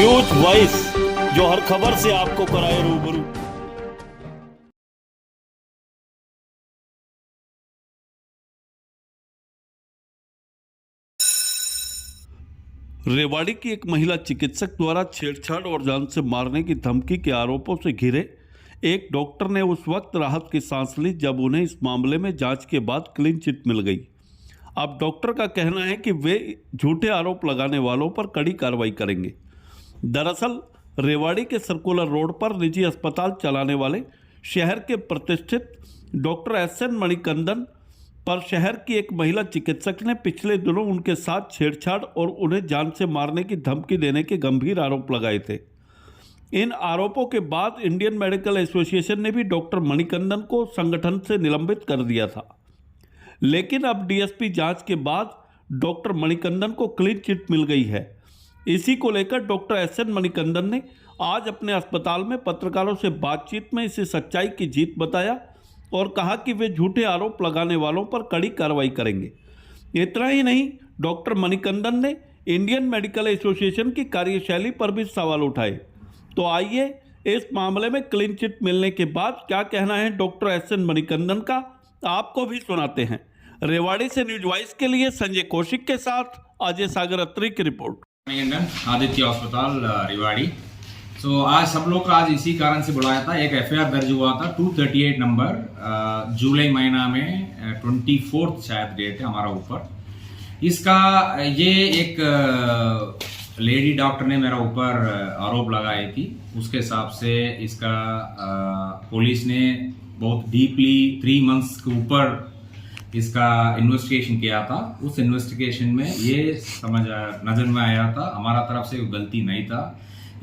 News voice, जो हर खबर से आपको कराए रूबरू। रेवाड़ी की एक महिला चिकित्सक द्वारा छेड़छाड़ और जान से मारने की धमकी के आरोपों से घिरे एक डॉक्टर ने उस वक्त राहत की सांस ली जब उन्हें इस मामले में जांच के बाद क्लीन चिट मिल गई। अब डॉक्टर का कहना है कि वे झूठे आरोप लगाने वालों पर कड़ी कार्रवाई करेंगे। दरअसल रेवाड़ी के सर्कुलर रोड पर निजी अस्पताल चलाने वाले शहर के प्रतिष्ठित डॉक्टर एस.एन. मणिकंदन पर शहर की एक महिला चिकित्सक ने पिछले दिनों उनके साथ छेड़छाड़ और उन्हें जान से मारने की धमकी देने के गंभीर आरोप लगाए थे। इन आरोपों के बाद इंडियन मेडिकल एसोसिएशन ने भी डॉक्टर मणिकंदन को संगठन से निलंबित कर दिया था, लेकिन अब डीएसपी जांच के बाद डॉक्टर मणिकंदन को क्लीन चिट मिल गई है। इसी को लेकर डॉक्टर एस.एन. मणिकंदन ने आज अपने अस्पताल में पत्रकारों से बातचीत में इसे सच्चाई की जीत बताया और कहा कि वे झूठे आरोप लगाने वालों पर कड़ी कार्रवाई करेंगे। इतना ही नहीं, डॉक्टर मणिकंदन ने इंडियन मेडिकल एसोसिएशन की कार्यशैली पर भी सवाल उठाए। तो आइए इस मामले में क्लीन चिट मिलने के बाद क्या कहना है डॉक्टर एस.एन. मणिकंदन का, आपको भी सुनाते हैं। रेवाड़ी से न्यूज वॉइस के लिए संजय कौशिक के साथ अजय सागर अत्री की रिपोर्ट। आदित्य अस्पताल रेवाड़ी। तो आज सब लोग का आज इसी कारण से बुलाया था। एक एफआईआर दर्ज हुआ था 238 नंबर जुलाई महीना में 24 शायद डेट है हमारा ऊपर। इसका ये एक लेडी डॉक्टर ने मेरा ऊपर आरोप लगाई थी। उसके हिसाब से इसका पुलिस ने बहुत डीपली 3 मंथ्स के ऊपर इसका इन्वेस्टिगेशन किया था। उस इन्वेस्टिगेशन में ये नजर में आया था हमारा तरफ से गलती नहीं था।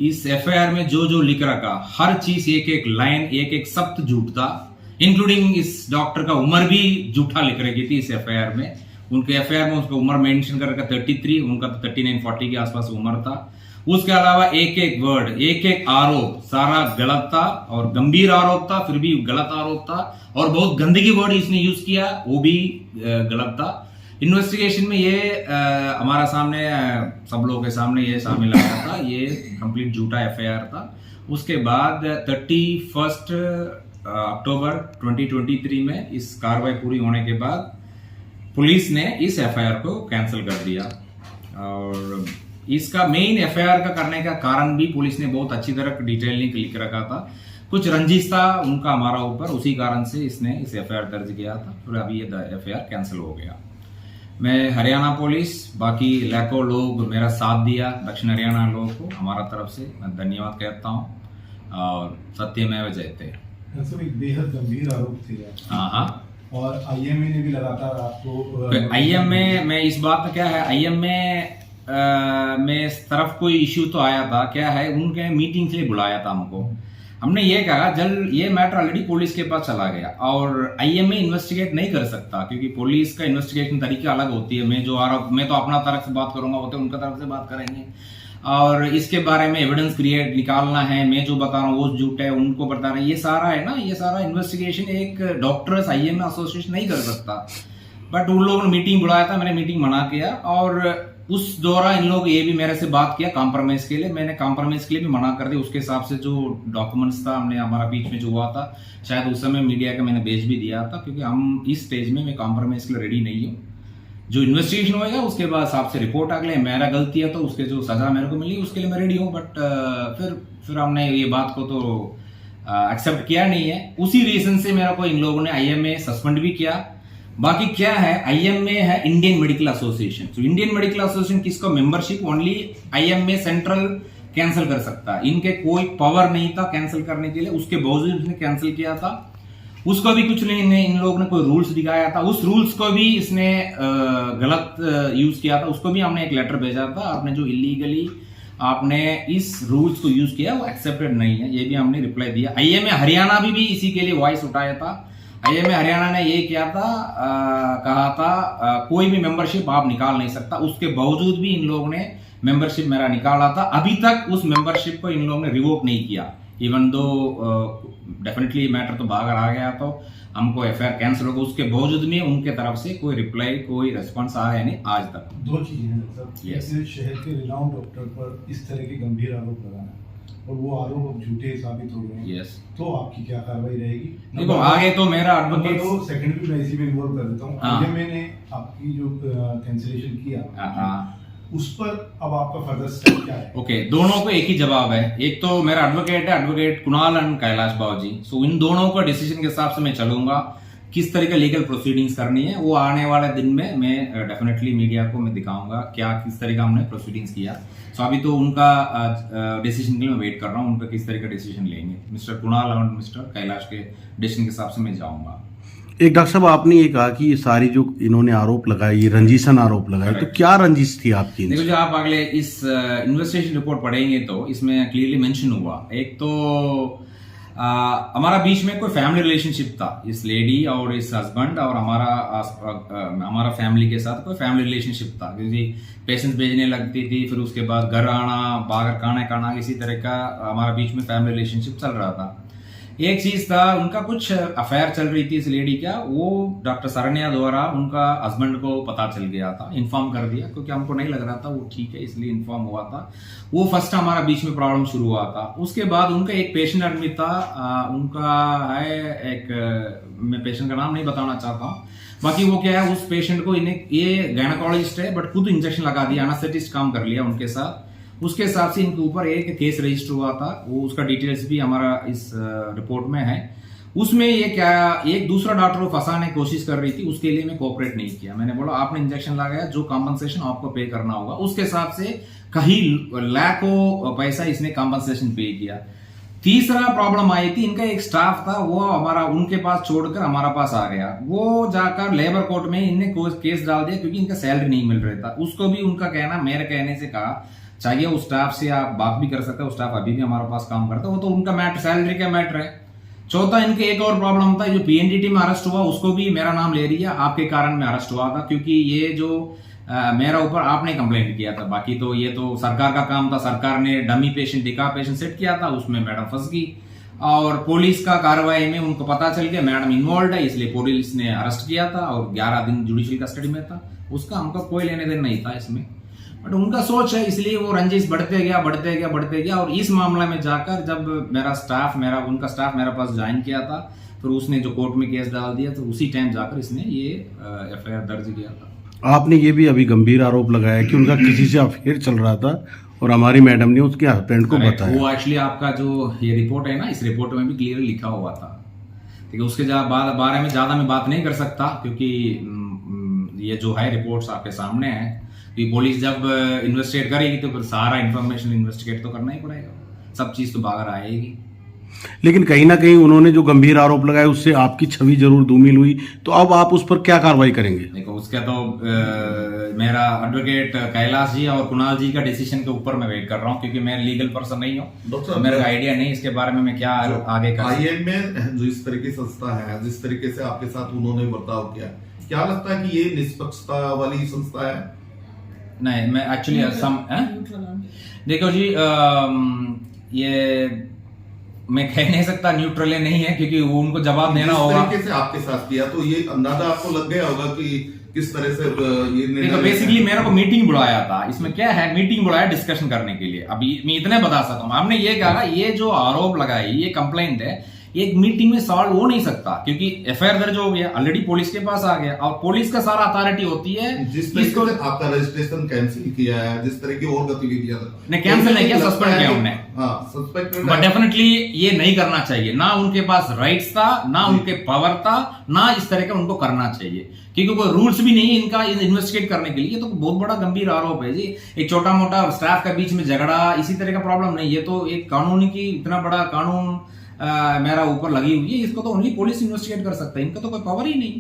इस एफआईआर में जो जो लिख रखा हर चीज एक एक लाइन एक एक शब्द झूठ था, इंक्लूडिंग इस डॉक्टर का उम्र भी झूठा लिख रखी थी। इस एफआईआर में उनके एफआईआर में उसका उम्र मेंशन कर रखा 33, उनका 39-40 के आसपास उम्र था। उसके अलावा एक एक वर्ड एक एक आरोप सारा गलत था और गंभीर आरोप था, फिर भी गलत आरोप था और बहुत गंदगी वर्ड इसने यूज किया, वो भी गलत था। इन्वेस्टिगेशन में ये हमारा सामने सब लोगों के सामने ये शामिल आया था। ये कंप्लीट झूठा एफआईआर था। उसके बाद 31 अक्टूबर 2023 में इस कार्रवाई पूरी होने के बाद पुलिस ने इस एफआईआर को कैंसिल कर दिया। और इसका मेन एफआईआर का करने का कारण भी पुलिस ने बहुत अच्छी तरह डिटेलिंग लिख रखा था। कुछ रंजिश था उनका हमारा ऊपर, उसी कारण से इसने इस एफआईआर दर्ज किया था। फिर अभी ये एफआईआर कैंसिल हो गया। मैं हरियाणा पुलिस बाकी लाखों लोग मेरा साथ दिया, दक्षिण हरियाणा लोगों को हमारा तरफ से मैं धन्यवाद कहता हूँ और सत्यमेव जयते। एक बेहद गंभीर आरोप थे। हाँ, और आईएमए ने भी लगातार आपको आईएमए में इस बात में क्या है, आईएमए में तरफ कोई इश्यू तो आया था, क्या है उनके मीटिंग के लिए बुलाया था हमको। हमने ये कहा जल्द ये मैटर ऑलरेडी पुलिस के पास चला गया और आईएमए इन्वेस्टिगेट नहीं कर सकता क्योंकि पुलिस का इन्वेस्टिगेशन तरीका अलग होती है। मैं तो अपना तरफ से बात करूंगा, वो तो उनका तरफ से बात करेंगे और इसके बारे में एविडेंस क्रिएट निकालना है। मैं जो बता रहा हूँ वो झूठ है, उनको बता रहा है, ये सारा है ना, ये सारा इन्वेस्टिगेशन एक डॉक्टर्स आईएमए एसोसिएशन नहीं कर सकता। बट उन लोगों ने मीटिंग बुलाया था, मैंने मीटिंग मना किया और उस दौरान इन लोग ये भी मेरे से बात किया कॉम्प्रोमाइज के लिए। मैंने कॉम्प्रोमाइज के लिए भी मना कर दिया। उसके हिसाब से जो डॉक्यूमेंट्स था हमने हमारा बीच में जो हुआ था, शायद उस समय मीडिया का मैंने भेज भी दिया था क्योंकि हम इस स्टेज में मैं कॉम्प्रोमाइज के लिए रेडी नहीं हूँ। जो इन्वेस्टिगेशन होगा उसके बाद हिसाब से रिपोर्ट अगले मेरा गलती है तो उसके जो सजा मेरे को मिली उसके लिए मैं रेडी हूँ। बट फिर हमने ये बात को तो एक्सेप्ट किया नहीं है। उसी रीजन से मेरा को इन लोगों ने आईएमए सस्पेंड भी किया। बाकी क्या है, आईएमए है इंडियन मेडिकल एसोसिएशन। तो इंडियन मेडिकल एसोसिएशन किसको membership only IMA central cancel कर सकता है। इनके कोई पावर नहीं था कैंसिल करने के लिए, उसके बावजूद इसने कैंसिल किया था। उसको भी कुछ नहीं, इन लोगों ने कोई रूल्स दिखाया था, उस रूल्स को भी इसने गलत यूज किया था। उसको भी हमने एक लेटर भेजा था, आपने जो इलीगली आपने इस रूल्स को यूज किया वो एक्सेप्टेड नहीं है, ये भी हमने रिप्लाई दिया। आईएमए हरियाणा भी इसी के लिए वॉइस उठाया था। आईएमए हरियाणा ने ये किया था, कहा था कोई भी मेंबरशिप आप निकाल नहीं सकता। उसके बावजूद भी इन लोगों ने मेंबरशिप मेरा निकाला था। अभी तक उस मेंबरशिप को इन लोगों ने रिवोक नहीं किया। इवन दो डेफिनेटली मैटर तो बाहर आ गया तो हमको एफआईआर कैंसिल होगा, उसके बावजूद में उनके तरफ से कोई रिप्लाई कोई रिस्पॉन्स आया नहीं आज तक। दो चीजें हैं सर। Yes. एक शहर के रिनाउंड डॉक्टर पर इस तरह के गंभीर आरोप लगाना और वो आरोप अब झूठे साबित हो गए हैं। यस, तो आपकी क्या कार्रवाई रहेगी? देखो आगे तो मेरा एडवोकेट सेकेंडरी मैं इसी में इन्वॉल्व कर देता हूँ। हाँ। आईएमए ने आपकी जो कैंसिलेशन किया हाँ, उस पर अब आपका फर्दर स्टेप क्या है? ओके, दोनों को एक ही जवाब है। एक तो मेरा एडवोकेट है, एडवोकेट कुणाल एंड कैलाश बाबूजी। सो इन दोनों का डिसीजन के हिसाब से मैं चलूंगा, किस तरह का लीगल प्रोसीडिंग्स करनी है वो आने वाले दिन में मैं डेफिनेटली मीडिया को मैं दिखाऊंगा क्या किस तरह का हमने प्रोसीडिंग्स किया। सो अभी तो उनका डिसीजन के लिए मैं वेट कर रहा हूँ, उनका किस तरह का डिसीजन लेंगे। मिस्टर कुणाल और मिस्टर कैलाश के डिसीजन के हिसाब से मैं जाऊंगा। एक डॉक्टर साहब, आपने ये कहा कि ये सारी जो इन्होंने आरोप लगाए, ये रंजीशन आरोप लगाए, तो क्या रंजिश थी आपकी देखो, इनसे? जो आप अगले इस इन्वेस्टिगेशन रिपोर्ट पढ़ेंगे तो इसमें क्लियरली मेंशन हुआ। एक तो हमारा बीच में कोई फैमिली रिलेशनशिप था, इस लेडी और इस हस्बैंड और हमारा फैमिली के साथ कोई फैमिली रिलेशनशिप था, क्योंकि पेशेंट्स भेजने लगती थी, फिर उसके बाद घर आना, बाहर खाना, इसी तरह का हमारा बीच में फैमिली रिलेशनशिप चल रहा था। एक चीज था, उनका कुछ अफेयर चल रही थी इस लेडी का, वो डॉक्टर सरन्या द्वारा उनका हस्बैंड को पता चल गया था, इन्फॉर्म कर दिया, क्योंकि हमको नहीं लग रहा था वो ठीक है, इसलिए इन्फॉर्म हुआ था। वो फर्स्ट हमारा बीच में प्रॉब्लम शुरू हुआ था। उसके बाद उनका एक पेशेंट एडमिट था, उनका है एक, मैं पेशेंट का नाम नहीं बताना चाहता हूँ, बाकी वो क्या है, उस पेशेंट को इन्हें, ये गायनेकोलॉजिस्ट है बट खुद इंजेक्शन लगा दिया, एनेस्थेटिस्ट काम कर लिया उनके साथ। उसके हिसाब से इनके ऊपर एक केस रजिस्टर हुआ था, वो उसका डिटेल्स भी हमारा इस रिपोर्ट में है। उसमें ये क्या, एक दूसरा डॉक्टर को फंसाने की कोशिश कर रही थी, उसके लिए मैं कोऑपरेट नहीं किया। मैंने बोला आपने इंजेक्शन लगाया, जो कॉम्पनसेशन आपको पे करना होगा, उसके हिसाब से कहीं लाखों पैसा इसने कॉम्पनसेशन पे किया। तीसरा प्रॉब्लम आई थी, इनका एक स्टाफ था, वो हमारा उनके पास छोड़कर हमारा पास आ गया। वो जाकर लेबर कोर्ट में इनने केस डाल दिया, क्योंकि इनका सैलरी नहीं मिल रहा था। उसको भी उनका कहना, मेरे कहने से कहा चाहिए उस स्टाफ से आप बात भी कर सकते हो, स्टाफ अभी भी हमारे पास काम करता है, वो तो उनका मैटर, सैलरी का मैटर है। चौथा, इनके एक और प्रॉब्लम था, जो पीएनडीटी में अरेस्ट हुआ उसको भी मेरा नाम ले रही है, आपके कारण में अरेस्ट हुआ था, क्योंकि ये जो मेरा ऊपर आपने कंप्लेंट किया था। बाकी तो ये तो सरकार का काम था, सरकार ने डमी पेशेंट, दिखा पेशेंट सेट किया था, उसमें मैडम फंस गई और पुलिस का कार्रवाई में उनको पता चल गया मैडम इन्वॉल्व है, इसलिए पुलिस ने अरेस्ट किया था और 11 दिन जुडिशियल कस्टडी में था। उसका हमको कोई लेने देने नहीं था इसमें, बट उनका सोच है, इसलिए वो रंजिश बढ़ते गया और इस मामले में जाकर जब उनका स्टाफ मेरे पास ज्वाइन किया था, फिर उसने जो कोर्ट में केस डाल दिया, तो उसी टाइम जाकर इसने ये एफआईआर दर्ज किया था। आपने ये भी अभी गंभीर आरोप लगाया कि उनका किसी से अफेयर चल रहा था और हमारी मैडम ने उसके हस्बैंड को बताया। वो एक्चुअली आपका जो ये रिपोर्ट है ना, इस रिपोर्ट में भी क्लियर लिखा हुआ था। ठीक है, उसके बारे में ज्यादा मैं बात नहीं कर सकता, क्योंकि ये जो है रिपोर्ट्स आपके सामने है कि पुलिस जब इन्वेस्टिगेट करेगी तो फिर सारा इन्फॉर्मेशन इन्वेस्टिगेट तो करना ही पड़ेगा, सब चीज तो बाहर आएगी। लेकिन कहीं ना कहीं उन्होंने जो गंभीर आरोप लगाए उससे आपकी छवि जरूर धूमिल हुई, तो अब आप उस पर क्या कार्रवाई करेंगे? देखो, उसका तो मेरा एडवोकेट कैलाश जी और कुणाल जी का डिसीजन के ऊपर मैं वेट कर रहा हूँ, क्योंकि मैं लीगल पर्सन नहीं हूँ, तो मेरे को आइडिया नहीं इसके बारे में मैं क्या आगे कर। आईएम में जो इस तरह की संस्था है, जिस तरीके से आपके साथ उन्होंने बर्ताव किया, क्या लगता है कि ये निष्पक्षता वाली संस्था है? नहीं, मैं एक्चुअली देखो जी, ये मैं कह नहीं सकता न्यूट्रल नहीं है, क्योंकि वो उनको जवाब देना होगा। जिस तरीके से आपके साथ किया, तो ये अंदाजा आपको लग गया होगा कि किस तरह से ये देखो, बेसिकली मेरे को मीटिंग बुलाया था, इसमें क्या है, मीटिंग बुलाया डिस्कशन करने के लिए। अभी मैं इतने बता सकता हूँ, हमने ये कहा ये जो आरोप लगाई, ये कंप्लेंट है, एक मीटिंग में सॉल्व हो नहीं सकता, क्योंकि एफआईआर दर्ज हो गया, ऑलरेडी पुलिस के पास आ गया, और पुलिस का सारा अथॉरिटी होती है। जिस तरीके से आपका रजिस्ट्रेशन कैंसिल किया है, जिस तरह की और गतिविधियां नहीं, कैंसिल नहीं किया, सस्पेंड किया हमने। सस्पेंड, बट डेफिनेटली ये नहीं करना चाहिए, ना उनके पास राइट्स था, ना उनके पावर था, ना इस तरह का उनको करना चाहिए, क्योंकि कोई रूल्स भी नहीं है इनका इन्वेस्टिगेट करने के लिए। तो बहुत बड़ा गंभीर आरोप है जी, एक छोटा मोटा स्टाफ के बीच में झगड़ा, इसी तरह का प्रॉब्लम नहीं, ये तो एक कानूनी की इतना बड़ा कानून मेरा ऊपर लगी हुई है, इसको तो ओनली पुलिस इन्वेस्टिगेट कर सकता है, इनका तो कोई पावर ही नहीं।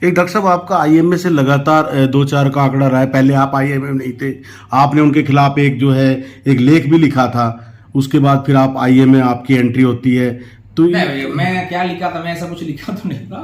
एक डॉक्टर साहब, आपका आईएमए से लगातार 2-4 का आंकड़ा रहा है, पहले आप आईएमए नहीं थे, आपने उनके खिलाफ एक जो है एक लेख भी लिखा था, उसके बाद फिर आप आईएमए आपकी एंट्री होती है, तो मैं क्या लिखा था, मैं ऐसा कुछ लिखा तो नहीं था,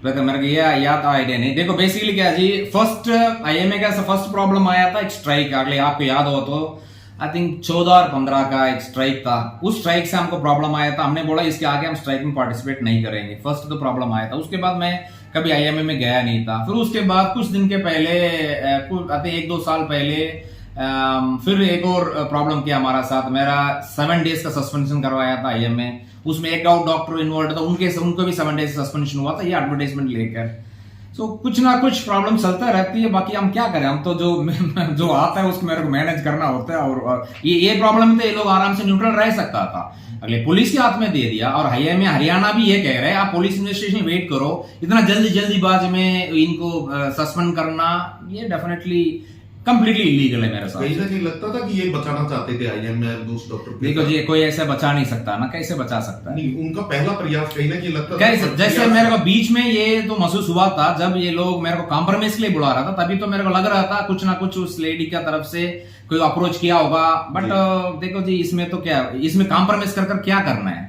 मेरे को ये याद आइडिया नहीं। देखो, बेसिकली क्या जी, फर्स्ट आईएमए का फर्स्ट प्रॉब्लम आया था एक स्ट्राइक, अगले आपको याद हो तो आई थिंक 14 और 15 का एक स्ट्राइक था। उस स्ट्राइक से हमको प्रॉब्लम आया था, हमने बोला इसके आगे हम स्ट्राइक में पार्टिसिपेट नहीं करेंगे। फर्स्ट तो प्रॉब्लम आया था, उसके बाद मैं कभी आईएमए में गया नहीं था। फिर उसके बाद कुछ दिन के पहले, कुछ 1-2 साल पहले फिर एक और प्रॉब्लम किया हमारा साथ। मेरा 7 डेज का सस्पेंशन करवाया था आईएमए, उसमें एक और डॉक्टर इन्वॉल्व था, उनको भी 7 डेज सस्पेंशन हुआ था ये एडवर्टाइजमेंट लेकर। तो कुछ ना कुछ प्रॉब्लम चलता रहती है, बाकी हम क्या करें, हम तो जो आता है उसको मेरे को मैनेज करना होता है। और ये प्रॉब्लम तो ये लोग आराम से न्यूट्रल रह सकता था, अगले पुलिस के हाथ में दे दिया। और हरियाणा भी ये कह रहे हैं आप पुलिस इन्वेस्टिगेशन वेट करो, इतना जल्दीबाजी में इनको सस्पेंड करना ये डेफिनेटली कंप्लीटली इलीगल है मेरे साथ। कहीं ना कहीं लगता था कि ये बचाना चाहते थे आईएमए उस डॉक्टर को। देखो जी, कोई ऐसे बचा नहीं सकता ना, कैसे बचा सकता है? नहीं, उनका पहला प्रयास कहीं ना कहीं लगता था कैसे, जैसे मेरे को बीच में ये तो महसूस हुआ था जब ये लोग मेरे को कॉम्प्रोमाइज के लिए बुला रहा था, तभी तो मेरे को लग रहा था कुछ ना कुछ उस लेडी की तरफ से कोई अप्रोच किया होगा। बट देखो जी, इसमें तो क्या, इसमें कॉम्प्रोमाइज कर क्या करना है?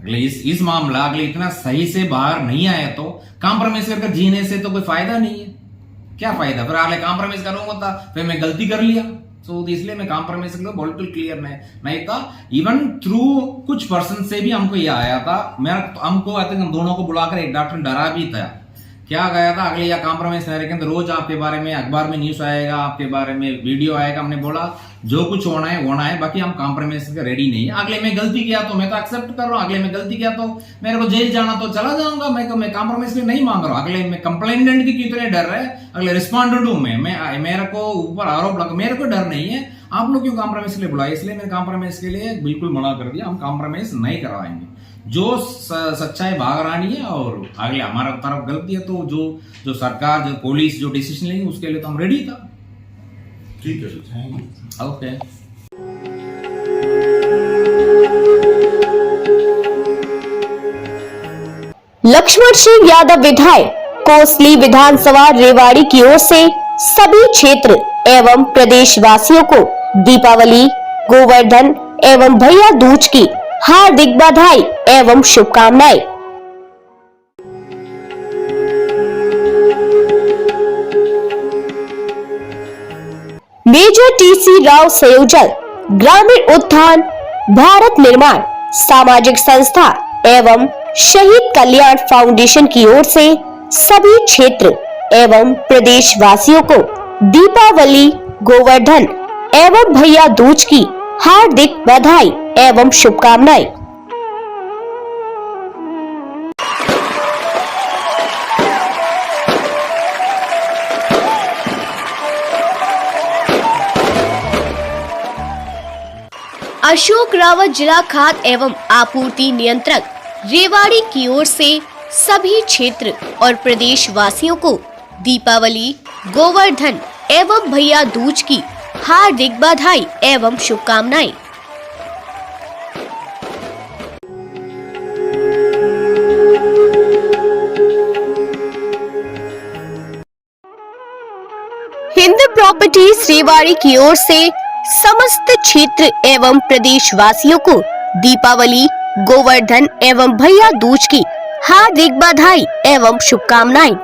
अगले इस मामला अगले इतना सही से बाहर नहीं आया तो कॉम्प्रोमाइज कर जीने से तो कोई फायदा नहीं है। क्या फायदा? फिर आगे कॉम्प्रोमाइज करूंगा था, फिर मैं गलती कर लिया, तो इसलिए मैं कॉम्प्रोमाइज के लिए बिल्कुल क्लियर नहीं था। इवन थ्रू कुछ पर्सन से भी हमको ये आया था, हमको आई थिंक हम दोनों को बुलाकर एक डॉक्टर डरा भी था। क्या गया था अगले, या कॉम्प्रोमाइज नहीं रखेंगे, रोज आपके बारे में अखबार में न्यूज आएगा, आपके बारे में वीडियो आएगा। हमने बोला जो कुछ होना है, बाकी हम कॉम्प्रोमाइज के रेडी नहीं है। अगले में गलती किया तो मैं तो एक्सेप्ट कर रहा हूँ, अगले में गलती किया तो मेरे को जेल जाना तो चला जाऊंगा, मैं कॉम्प्रोमाइज के लिए नहीं मांग रहा हूँ। अगले में कंप्लेनेंट की कितने डर है, अगले रिस्पॉन्डेंट हूं मैं मेरे को ऊपर आरोप लगा, मेरे को डर नहीं है, आप लोग क्यों कॉम्प्रोमाइज के लिए बुलाए? इसलिए मैंने कॉम्प्रोमाइज के लिए बिल्कुल मना कर दिया, हम कॉम्प्रोमाइज नहीं करवाएंगे। जो सच्चाई भाग रानी है और अगले हमारा तरफ गलती है तो जो सरकार, जो पुलिस जो डिसीजन लेंगे उसके लिए तो हम रेडी था। ठीक है, ओके। लक्ष्मण सिंह यादव विधायक कोसली विधानसभा रेवाड़ी की ओर से सभी क्षेत्र एवं प्रदेश वासियों को दीपावली, गोवर्धन एवं भैया दूज की हार्दिक बधाई एवं शुभकामनाएं। मेजर टीसी राव संयोजक ग्रामीण उत्थान, भारत निर्माण सामाजिक संस्था एवं शहीद कल्याण फाउंडेशन की ओर से सभी क्षेत्र एवं प्रदेश वासियों को दीपावली, गोवर्धन एवं भैया दूज की हार्दिक बधाई एवं शुभकामनाएं। अशोक रावत जिला खाद्य एवं आपूर्ति नियंत्रक रेवाड़ी की ओर से सभी क्षेत्र और प्रदेश वासियों को दीपावली, गोवर्धन एवं भैया दूज की हार्दिक बधाई एवं शुभकामनाएं। हिंद प्रॉपर्टीज रेवाड़ी की ओर से समस्त क्षेत्र एवं प्रदेश वासियों को दीपावली, गोवर्धन एवं भैया दूज की हार्दिक बधाई एवं शुभकामनाएं।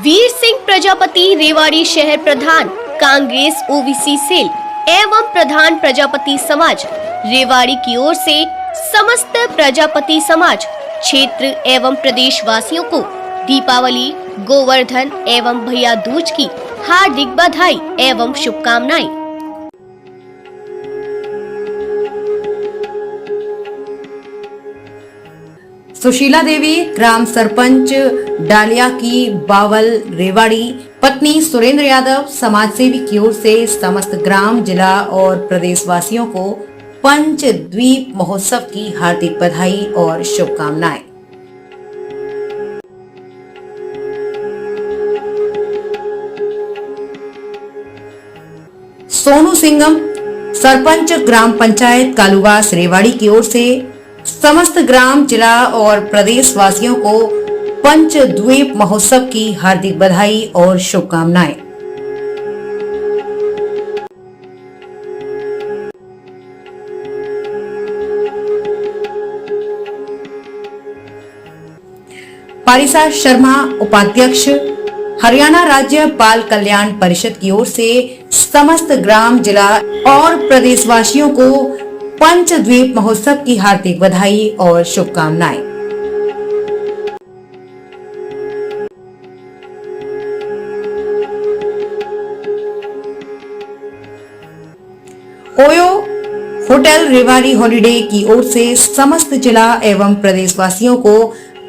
वीर सिंह प्रजापति रेवाड़ी शहर प्रधान कांग्रेस ओबीसी सेल एवं प्रधान प्रजापति समाज रेवाड़ी की ओर से समस्त प्रजापति समाज क्षेत्र एवं प्रदेश वासियों को दीपावली, गोवर्धन एवं भैया दूज की हार्दिक बधाई एवं शुभकामनाएं। सुशीला देवी ग्राम सरपंच डालिया की बावल रेवाड़ी पत्नी सुरेंद्र यादव समाज सेवी की ओर से समस्त ग्राम, जिला और प्रदेश वासियों को पंचद्वीप महोत्सव की हार्दिक बधाई और शुभकामनाएं। सोनू सिंगम सरपंच ग्राम पंचायत कालूवास रेवाड़ी की ओर से समस्त ग्राम, जिला और प्रदेश वासियों को पंचद्वीप महोत्सव की हार्दिक बधाई और शुभकामनाएं। पारिसा शर्मा उपाध्यक्ष, हरियाणा राज्य बाल कल्याण परिषद की ओर से समस्त ग्राम, जिला और प्रदेशवासियों को पंचद्वीप महोत्सव की हार्दिक बधाई और शुभकामनाएं। ओयो होटल रेवाड़ी हॉलिडे की ओर से समस्त जिला एवं प्रदेशवासियों को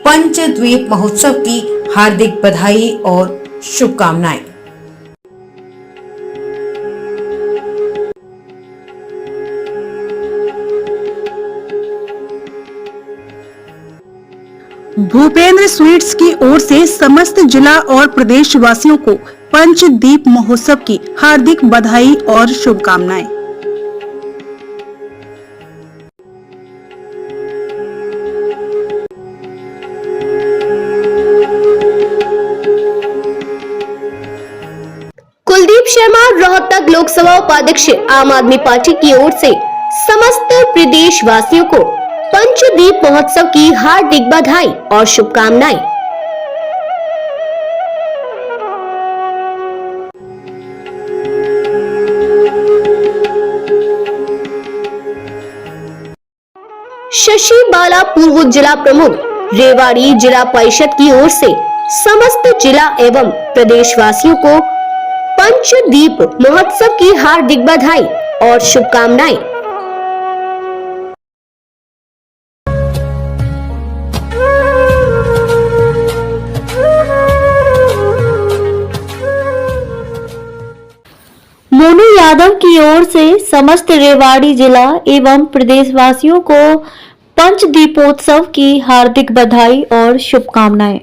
पंचद्वीप महोत्सव की हार्दिक बधाई और शुभकामनाएं। भूपेंद्र स्वीट्स की ओर से समस्त जिला और प्रदेशवासियों को पंचद्वीप महोत्सव की हार्दिक बधाई और शुभकामनाएं। कुलदीप शर्मा, रोहतक लोकसभा उपाध्यक्ष, आम आदमी पार्टी की ओर से समस्त प्रदेशवासियों को पंचद्वीप महोत्सव की हार्दिक बधाई और शुभकामनाएं। शशि बाला, पूर्व जिला प्रमुख, रेवाड़ी जिला परिषद की ओर से समस्त जिला एवं प्रदेशवासियों को पंचद्वीप महोत्सव की हार्दिक बधाई और शुभकामनाएं। मोनू यादव की ओर से समस्त रेवाड़ी जिला एवं प्रदेशवासियों को पंचदीपोत्सव की हार्दिक बधाई और शुभकामनाएं।